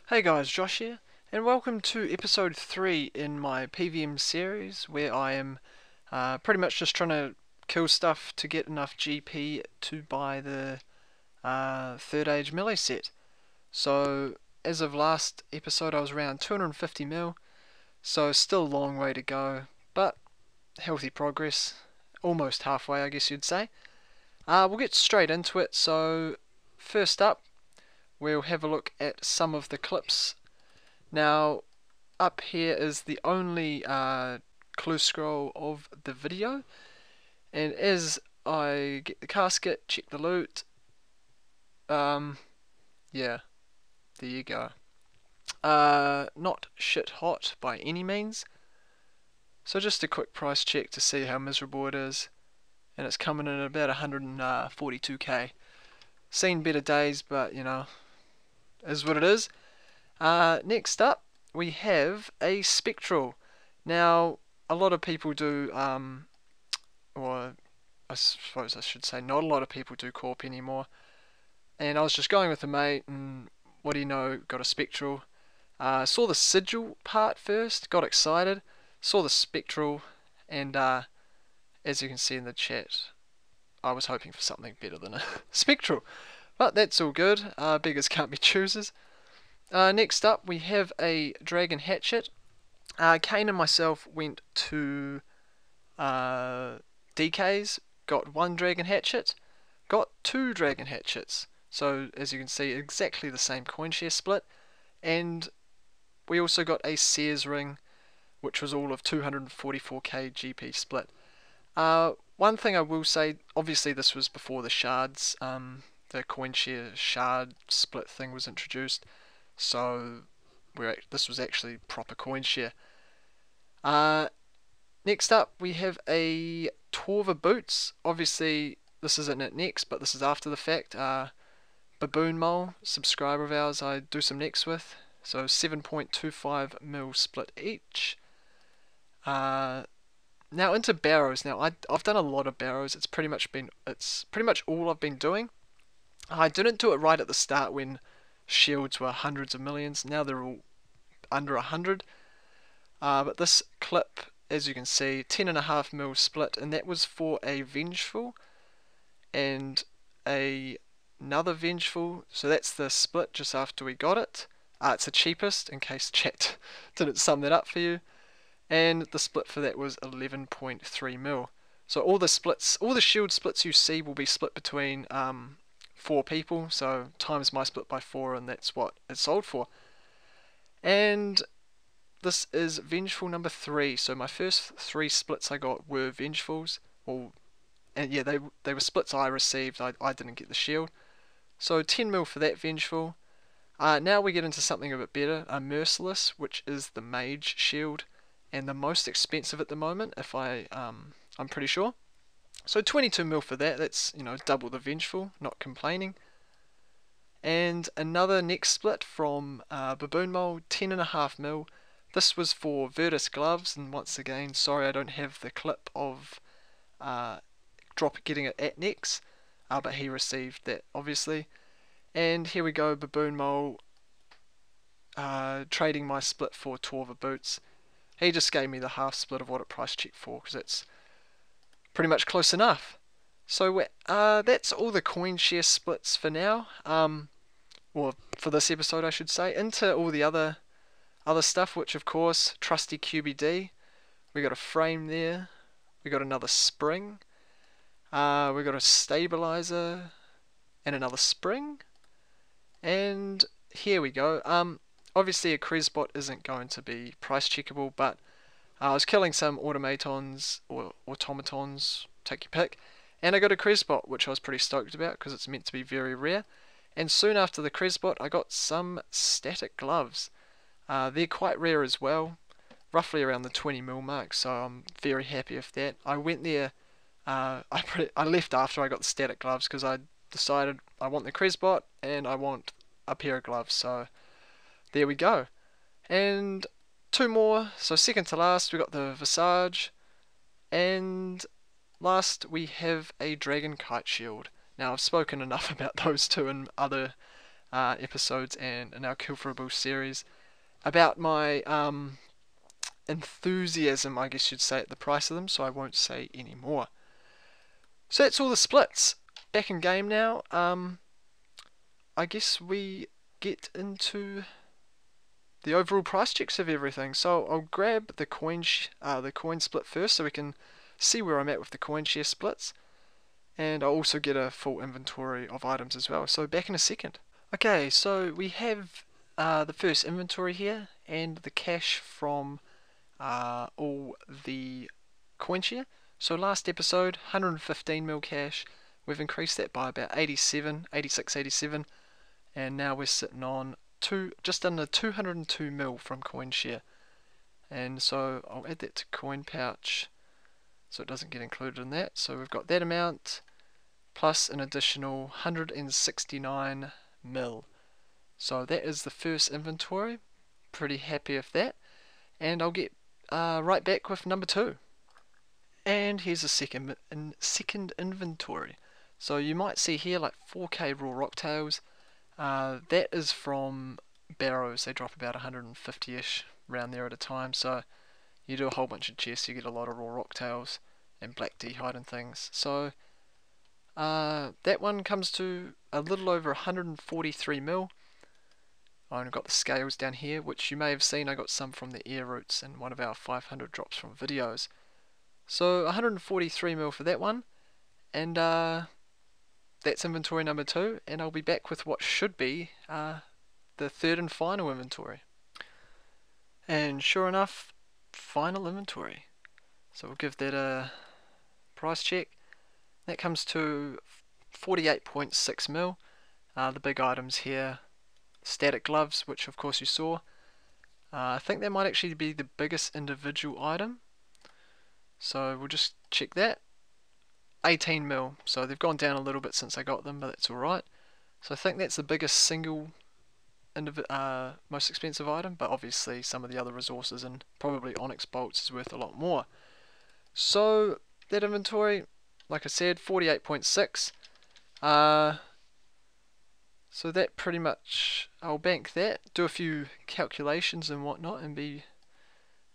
Hey guys, Josh here, and welcome to episode 3 in my PVM series where I am pretty much just trying to kill stuff to get enough GP to buy the third age melee set. So, as of last episode, I was around 250 mil, so still a long way to go, but healthy progress, almost halfway, I guess you'd say. We'll get straight into it, so first up, we'll have a look at some of the clips. Now, up here is the only clue scroll of the video, and as I get the casket, check the loot, yeah, there you go. Not shit hot by any means, so just a quick price check to see how miserable it is, and it's coming in at about 142k. Seen better days, but you know, is what it is. Next up, we have a spectral. Now, a lot of people do, or I suppose I should say not a lot of people do Corp anymore. And I was just going with a mate, and what do you know, got a spectral. Saw the sigil part first, got excited, saw the spectral, and as you can see in the chat, I was hoping for something better than a spectral. But that's all good, beggars can't be choosers. Next up, we have a dragon hatchet. Kane and myself went to DK's, got one dragon hatchet, got two dragon hatchets. So as you can see, exactly the same Coinshare split, and we also got a Sears ring, which was all of 244k GP split. One thing I will say, obviously this was before the shards, the Coinshare shard split thing was introduced. So this was actually proper Coinshare. Next up, we have a Torva boots. Obviously, this isn't it next, but this is after the fact. Baboon Mole, subscriber of ours, I do some next with. So 7.25 mil split each. Now into Barrows. Now I've done a lot of Barrows. It's pretty much all I've been doing. I didn't do it right at the start when shields were hundreds of millions. Now they're all under 100. But this clip, as you can see, 10.5 mil split, and that was for a Vengeful and another Vengeful. So that's the split just after we got it. It's the cheapest, in case chat didn't sum that up for you. And the split for that was 11.3 mil. So all the shield splits you see will be split between 4 people, so times my split by 4, and that's what it sold for. And this is Vengeful number 3. So my first 3 splits I got were Vengefuls. Well, and yeah, they were splits I received. I didn't get the shield. So 10 mil for that Vengeful. Now we get into something a bit better, a Merciless, which is the Mage shield, and the most expensive at the moment, if I'm pretty sure. So 22 mil for that, that's, you know, double the Vengeful, not complaining. And another next split from Baboon Mole, 10.5 mil. This was for Virtus gloves, and once again, sorry I don't have the clip of getting it at Nex, but he received that obviously. And here we go, Baboon Mole trading my split for Torva boots. He just gave me the half split of what it price checked for, because it's pretty much close enough. So that's all the Coinshare splits for now. Or for this episode, I should say. Into all the other stuff, which of course, trusty QBD. We got a frame there. We got another spring. We got a stabilizer and another spring. And here we go. Obviously a Cresbot isn't going to be price checkable, but I was killing some automatons or automatons, take your pick, and I got a Cresbot, which I was pretty stoked about because it's meant to be very rare. And soon after the Cresbot, I got some static gloves. They're quite rare as well, roughly around the 20 mil mark, so I'm very happy with that. I went there, I left after I got the static gloves because I decided I want the Cresbot and I want a pair of gloves, so there we go. And 2 more, so second to last we got the Visage, and last we have a Dragon Kite Shield. Now I've spoken enough about those two in other episodes and in our Kill for a Bull series about my enthusiasm, I guess you'd say, at the price of them, so I won't say any more. So that's all the splits. Back in game now. I guess we get into the overall price checks of everything. So I'll grab the coin split first, so we can see where I'm at with the Coinshare splits, and I'll also get a full inventory of items as well. So back in a second. Okay, so we have the first inventory here, and the cash from all the Coinshare. So last episode, 115 mil cash. We've increased that by about 86, 87, and now we're sitting on just under 202 mil from Coinshare. And so I'll add that to Coin Pouch so it doesn't get included in that. So we've got that amount plus an additional 169 mil. So that is the first inventory. Pretty happy with that. And I'll get right back with number 2. And here's a second inventory. So you might see here like 4k raw rocktails. That is from Barrows. They drop about 150ish around there at a time. So you do a whole bunch of chests, you get a lot of raw rocktails and black d'hide and things. So that one comes to a little over 143 mil. I've got the scales down here, which you may have seen. I got some from the air routes and one of our 500 drops from videos. So 143 mil for that one, and that's inventory number 2, and I'll be back with what should be the third and final inventory. And sure enough, final inventory. So we'll give that a price check. That comes to 48.6 mil. The big items here, static gloves, which of course you saw. I think that might actually be the biggest individual item. So we'll just check that. 18 mil. So they've gone down a little bit since I got them, but that's alright. So I think that's the biggest single most expensive item, but obviously some of the other resources and probably onyx bolts is worth a lot more. So that inventory, like I said, 48.6. So that pretty much, I'll bank that, do a few calculations and whatnot, and be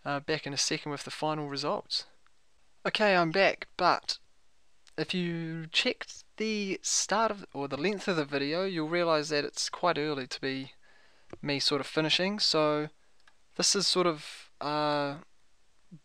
back in a second with the final results. Okay, I'm back, but if you checked the start of, or the length of the video, you'll realise that it's quite early to be me sort of finishing. So this is sort of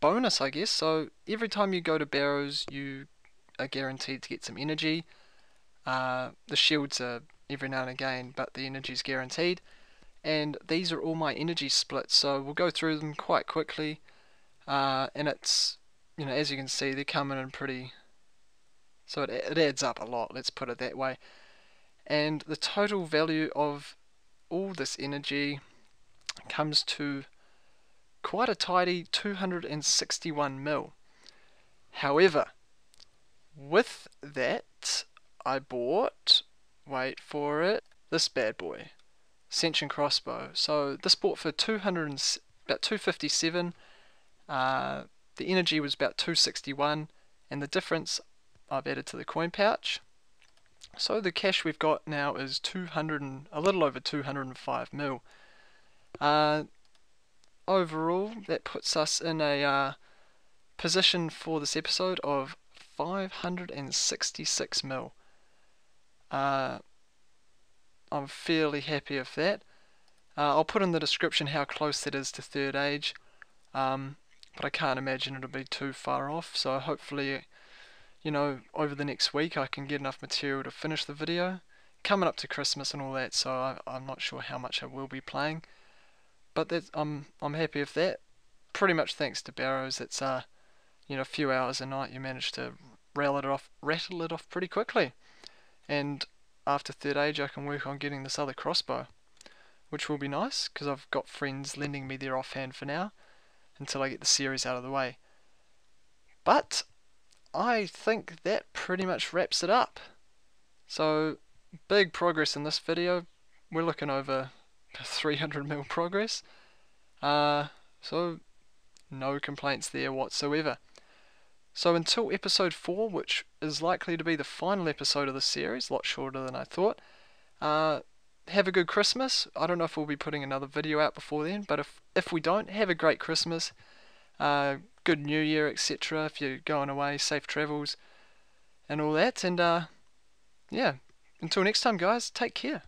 bonus, I guess. So every time you go to Barrows, you are guaranteed to get some energy. The shields are every now and again, but the energy is guaranteed. And these are all my energy splits, so we'll go through them quite quickly. And it's, you know, as you can see, they're coming in pretty, so it adds up a lot, let's put it that way. And the total value of all this energy comes to quite a tidy 261 mil. However, with that, I bought, wait for it, this bad boy, Ascension crossbow. So this bought for about 257. The energy was about 261, and the difference I've added to the coin pouch. So the cash we've got now is a little over 205 mil. Overall, that puts us in a position for this episode of 566 mil. I'm fairly happy with that. I'll put in the description how close that is to third age, but I can't imagine it'll be too far off, so hopefully, you know, over the next week I can get enough material to finish the video. Coming up to Christmas and all that, so I'm not sure how much I will be playing, but I'm happy with that. Pretty much thanks to Barrows. It's you know, a few hours a night you manage to rattle it off pretty quickly, and after third age I can work on getting this other crossbow, which will be nice because I've got friends lending me their offhand for now until I get the series out of the way. But I think that pretty much wraps it up. So big progress in this video. We're looking over 300 mil progress. So no complaints there whatsoever. So until episode 4, which is likely to be the final episode of the series, a lot shorter than I thought, have a good Christmas. I don't know if we'll be putting another video out before then, but if we don't, have a great Christmas, good New Year, etc. If you're going away, safe travels and all that. And yeah, until next time, guys, take care.